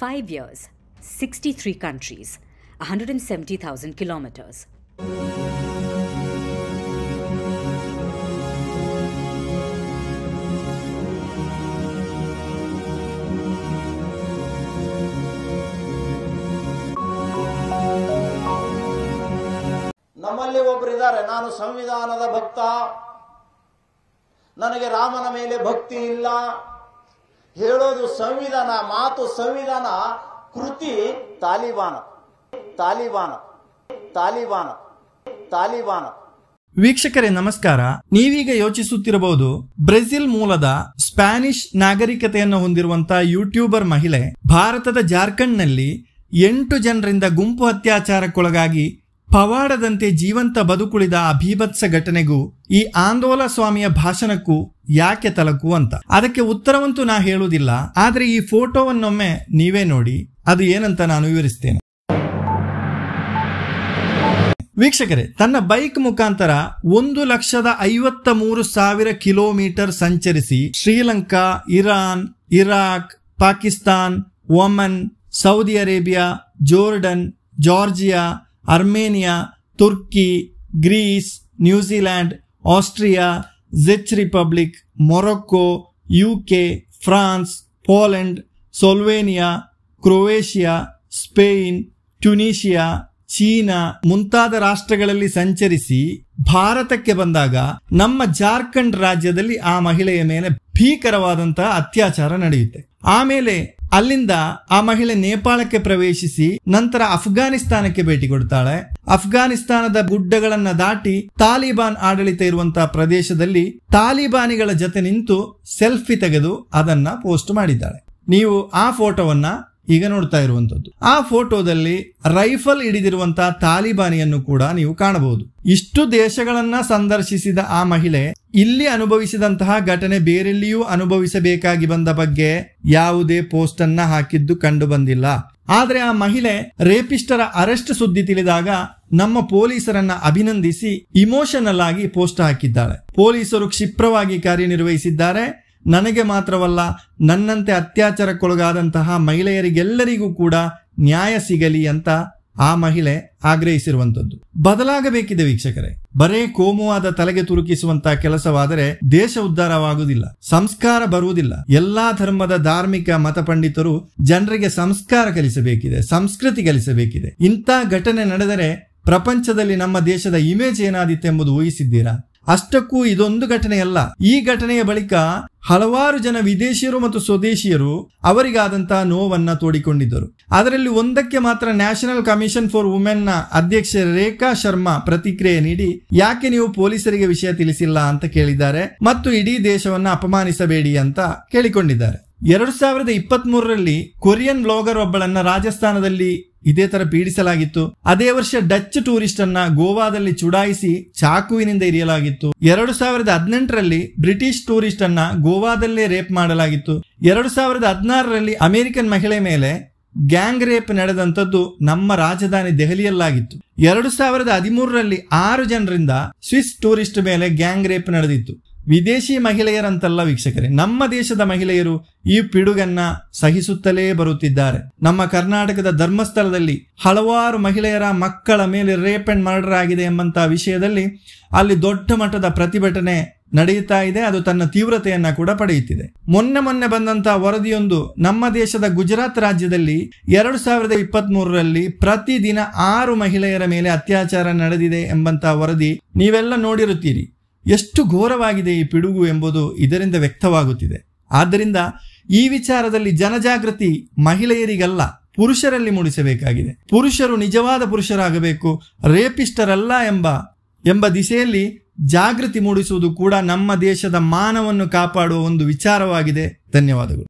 5 years, 63 countries, 170,000 kilometers. ನಮ್ಮಲ್ಲಿ ಒಬ್ಬರಿದ್ದಾರೆ, ನಾನು ಸಂವಿಧಾನದ ಭಕ್ತ, ನನಗೆ ರಾಮನ ಮೇಲೆ ಭಕ್ತಿ ಇಲ್ಲ ಹೇಳೋದು ಸಂವಿಧಾನ ಮಾತು, ಸಂವಿಧಾನ ಕೃತಿ ತಾಲಿಬಾನ ತಾಲಿಬಾನ ತಾಲಿಬಾನ ತಾಲಿಬಾನ. ವೀಕ್ಷಕರೇ ನಮಸ್ಕಾರ. ನೀವೀಗ ಯೋಚಿಸುತ್ತಿರಬಹುದು, ಬ್ರೆಜಿಲ್ ಮೂಲದ ಸ್ಪ್ಯಾನಿಷ್ ನಾಗರಿಕತೆಯನ್ನು ಹೊಂದಿರುವಂತಹ ಯೂಟ್ಯೂಬರ್ ಮಹಿಳೆ ಭಾರತದ ಜಾರ್ಖಂಡ್ನಲ್ಲಿ 8 ಜನರಿಂದ ಗುಂಪು ಅತ್ಯಾಚಾರಕ್ಕೊಳಗಾಗಿ ಪವಾಡದಂತೆ ಜೀವಂತ ಬದುಕುಳಿದ ಅಭೀಭತ್ಸ ಘಟನೆಗೂ ಈ ಆಂದೋಲ ಸ್ವಾಮಿಯ ಭಾಷಣಕ್ಕೂ ಯಾಕೆ ತಲಕು ಅಂತ. ಅದಕ್ಕೆ ಉತ್ತರವಂತೂ ನಾ ಹೇಳುವುದಿಲ್ಲ, ಆದ್ರೆ ಈ ಫೋಟೋವನ್ನೊಮ್ಮೆ ನೀವೇ ನೋಡಿ, ಅದು ಏನಂತ ನಾನು ವಿವರಿಸ್ತೇನೆ. ವೀಕ್ಷಕರೇ, ತನ್ನ ಬೈಕ್ ಮುಖಾಂತರ 1,53,000 ಕಿಲೋಮೀಟರ್ ಸಂಚರಿಸಿ Sri Lanka, Iran, Iraq, Pakistan, Oman, Saudi Arabia, Jordan, Georgia, Armenia, Turkey, Greece, New Zealand, Austria, Czech Republic, Morocco, UK, France, Poland, Slovenia, Croatia, Spain, Tunisia, China ಮುಂತಾದ ರಾಷ್ಟ್ರಗಳಲ್ಲಿ ಸಂಚರಿಸಿ ಭಾರತಕ್ಕೆ ಬಂದಾಗ ನಮ್ಮ ಜಾರ್ಖಂಡ್ ರಾಜ್ಯದಲ್ಲಿ ಆ ಮಹಿಳೆಯ ಮೇಲೆ ಭೀಕರವಾದಂತಹ ಅತ್ಯಾಚಾರ ನಡೆಯುತ್ತೆ. ಆಮೇಲೆ ಅಲ್ಲಿಂದ ಆ ಮಹಿಳೆ ನೇಪಾಳಕ್ಕೆ ಪ್ರವೇಶಿಸಿ ನಂತರ ಅಫ್ಘಾನಿಸ್ತಾನಕ್ಕೆ ಭೇಟಿ ಕೊಡ್ತಾಳೆ. ಅಫ್ಘಾನಿಸ್ತಾನದ ಗುಡ್ಡಗಳನ್ನ ದಾಟಿ ತಾಲಿಬಾನ್ ಆಡಳಿತ ಇರುವಂತಹ ಪ್ರದೇಶದಲ್ಲಿ ತಾಲಿಬಾನಿಗಳ ಜೊತೆ ನಿಂತು ಸೆಲ್ಫಿ ತೆಗೆದು ಅದನ್ನ ಪೋಸ್ಟ್ ಮಾಡಿದ್ದಾಳೆ. ನೀವು ಆ ಫೋಟೋವನ್ನ ಈಗ ನೋಡ್ತಾ ಇರುವಂತದ್ದು. ಆ ಫೋಟೋದಲ್ಲಿ ರೈಫಲ್ ಹಿಡಿದಿರುವಂತಹ ತಾಲಿಬಾನಿಯನ್ನು ಕೂಡ ನೀವು ಕಾಣಬಹುದು. ಇಷ್ಟು ದೇಶಗಳನ್ನ ಸಂದರ್ಶಿಸಿದ ಆ ಮಹಿಳೆ ಇಲ್ಲಿ ಅನುಭವಿಸಿದಂತಹ ಘಟನೆ ಬೇರೆಲ್ಲಿಯೂ ಅನುಭವಿಸಬೇಕಾಗಿ ಬಂದ ಬಗ್ಗೆ ಯಾವುದೇ ಪೋಸ್ಟ್ ಅನ್ನ ಹಾಕಿದ್ದು ಕಂಡು ಬಂದಿಲ್ಲ. ಆದ್ರೆ ಆ ಮಹಿಳೆ ರೇಪಿಸ್ಟರ ಅರೆಸ್ಟ್ ಸುದ್ದಿ ತಿಳಿದಾಗ ನಮ್ಮ ಪೊಲೀಸರನ್ನ ಅಭಿನಂದಿಸಿ ಇಮೋಷನಲ್ ಆಗಿ ಪೋಸ್ಟ್ ಹಾಕಿದ್ದಾಳೆ. ಪೊಲೀಸರು ಕ್ಷಿಪ್ರವಾಗಿ ಕಾರ್ಯನಿರ್ವಹಿಸಿದ್ದಾರೆ. ನನಗೆ ಮಾತ್ರವಲ್ಲ, ನನ್ನಂತೆ ಅತ್ಯಾಚಾರಕ್ಕೊಳಗಾದಂತಹ ಮಹಿಳೆಯರಿಗೆಲ್ಲರಿಗೂ ಕೂಡ ನ್ಯಾಯ ಸಿಗಲಿ ಅಂತ ಆ ಮಹಿಳೆ ಆಗ್ರಹಿಸಿರುವಂತದ್ದು. ಬದಲಾಗಬೇಕಿದೆ ವೀಕ್ಷಕರೇ. ಬರೇ ಕೋಮುವಾದ ತಲೆಗೆ ತುರುಕಿಸುವಂತಹ ಕೆಲಸವಾದರೆ ದೇಶ ಉದ್ಧಾರವಾಗುವುದಿಲ್ಲ, ಸಂಸ್ಕಾರ ಬರುವುದಿಲ್ಲ. ಎಲ್ಲಾ ಧರ್ಮದ ಧಾರ್ಮಿಕ ಮತ ಪಂಡಿತರು ಜನರಿಗೆ ಸಂಸ್ಕಾರ ಕಲಿಸಬೇಕಿದೆ, ಸಂಸ್ಕೃತಿ ಕಲಿಸಬೇಕಿದೆ. ಇಂಥ ಘಟನೆ ನಡೆದರೆ ಪ್ರಪಂಚದಲ್ಲಿ ನಮ್ಮ ದೇಶದ ಇಮೇಜ್ ಏನಾದಿತ್ತೆಂಬುದು ಊಹಿಸಿದ್ದೀರಾ? ಅಷ್ಟಕ್ಕೂ ಇದೊಂದು ಘಟನೆಯಲ್ಲ. ಈ ಘಟನೆಯ ಬಳಿಕ ಹಲವಾರು ಜನ ವಿದೇಶಿಯರು ಮತ್ತು ಸ್ವದೇಶಿಯರು ಅವರಿಗಾದಂತಹ ನೋವನ್ನ ತೋಡಿಕೊಂಡಿದ್ದರು. ಅದರಲ್ಲಿ ಒಂದಕ್ಕೆ ಮಾತ್ರ ನ್ಯಾಷನಲ್ ಕಮಿಷನ್ ಫಾರ್ ವುಮೆನ್ ನ ಅಧ್ಯಕ್ಷೆ ರೇಖಾ ಶರ್ಮಾ ಪ್ರತಿಕ್ರಿಯೆ ನೀಡಿ, ಯಾಕೆ ನೀವು ಪೊಲೀಸರಿಗೆ ವಿಷಯ ತಿಳಿಸಿಲ್ಲ ಅಂತ ಕೇಳಿದ್ದಾರೆ ಮತ್ತು ಇಡೀ ದೇಶವನ್ನ ಅಪಮಾನಿಸಬೇಡಿ ಅಂತ ಕೇಳಿಕೊಂಡಿದ್ದಾರೆ. 2023ರಲ್ಲಿ ಕೊರಿಯನ್ ಬ್ಲಾಗರ್ ಒಬ್ಬಳನ್ನ ರಾಜಸ್ಥಾನದಲ್ಲಿ ಇದೇ ತರ ಪೀಡಿಸಲಾಗಿತ್ತು. ಅದೇ ವರ್ಷ ಡಚ್ ಟೂರಿಸ್ಟ್ ಅನ್ನ ಗೋವಾದಲ್ಲಿ ಚುಡಾಯಿಸಿ ಚಾಕುವಿನಿಂದ ಇರಿಯಲಾಗಿತ್ತು. 2018ರಲ್ಲಿ ಬ್ರಿಟಿಷ್ ಟೂರಿಸ್ಟ್ ಅನ್ನ ಗೋವಾದಲ್ಲೇ ರೇಪ್ ಮಾಡಲಾಗಿತ್ತು. 2016ರಲ್ಲಿ ಅಮೆರಿಕನ್ ಮಹಿಳೆ ಮೇಲೆ ಗ್ಯಾಂಗ್ ರೇಪ್ ನಡೆದಂತದ್ದು ನಮ್ಮ ರಾಜಧಾನಿ ದೆಹಲಿಯಲ್ಲಾಗಿತ್ತು. 2013ರಲ್ಲಿ 6 ಜನರಿಂದ ಸ್ವಿಸ್ ಟೂರಿಸ್ಟ್ ಮೇಲೆ ಗ್ಯಾಂಗ್ ರೇಪ್ ನಡೆದಿತ್ತು. ವಿದೇಶಿ ಮಹಿಳೆಯರಂತಲ್ಲ ವೀಕ್ಷಕರೇ, ನಮ್ಮ ದೇಶದ ಮಹಿಳೆಯರು ಈ ಪಿಡುಗನ್ನ ಸಹಿಸುತ್ತಲೇ ಬರುತ್ತಿದ್ದಾರೆ. ನಮ್ಮ ಕರ್ನಾಟಕದ ಧರ್ಮಸ್ಥಳದಲ್ಲಿ ಹಲವಾರು ಮಹಿಳೆಯರ ಮಕ್ಕಳ ಮೇಲೆ ರೇಪ್ ಅಂಡ್ ಮರ್ಡರ್ ಆಗಿದೆ ಎಂಬಂತಹ ವಿಷಯದಲ್ಲಿ ಅಲ್ಲಿ ದೊಡ್ಡ ಮಟ್ಟದ ಪ್ರತಿಭಟನೆ ನಡೆಯುತ್ತಾ ಇದೆ. ಅದು ತನ್ನ ತೀವ್ರತೆಯನ್ನ ಕೂಡ ಪಡೆಯುತ್ತಿದೆ. ಮೊನ್ನೆ ಬಂದಂತಹ ವರದಿಯೊಂದು ನಮ್ಮ ದೇಶದ ಗುಜರಾತ್ ರಾಜ್ಯದಲ್ಲಿ 2023ರಲ್ಲಿ ಪ್ರತಿದಿನ 6 ಮಹಿಳೆಯರ ಮೇಲೆ ಅತ್ಯಾಚಾರ ನಡೆದಿದೆ ಎಂಬಂತಹ ವರದಿ ನೀವೆಲ್ಲ ನೋಡಿರುತ್ತೀರಿ. ಎಷ್ಟು ಘೋರವಾಗಿದೆ ಈ ಪಿಡುಗು ಎಂಬುದು ಇದರಿಂದ ವ್ಯಕ್ತವಾಗುತ್ತಿದೆ. ಆದ್ದರಿಂದ ಈ ವಿಚಾರದಲ್ಲಿ ಜನಜಾಗೃತಿ ಮಹಿಳೆಯರಿಗಲ್ಲ, ಪುರುಷರಲ್ಲಿ ಮೂಡಿಸಬೇಕಾಗಿದೆ. ಪುರುಷರು ನಿಜವಾದ ಪುರುಷರಾಗಬೇಕು, ರೇಪಿಸ್ಟರಲ್ಲ ಎಂಬ ದಿಸೆಯಲ್ಲಿ ಜಾಗೃತಿ ಮೂಡಿಸುವುದು ಕೂಡ ನಮ್ಮ ದೇಶದ ಮಾನವನ್ನು ಕಾಪಾಡುವ ಒಂದು ವಿಚಾರವಾಗಿದೆ. ಧನ್ಯವಾದಗಳು.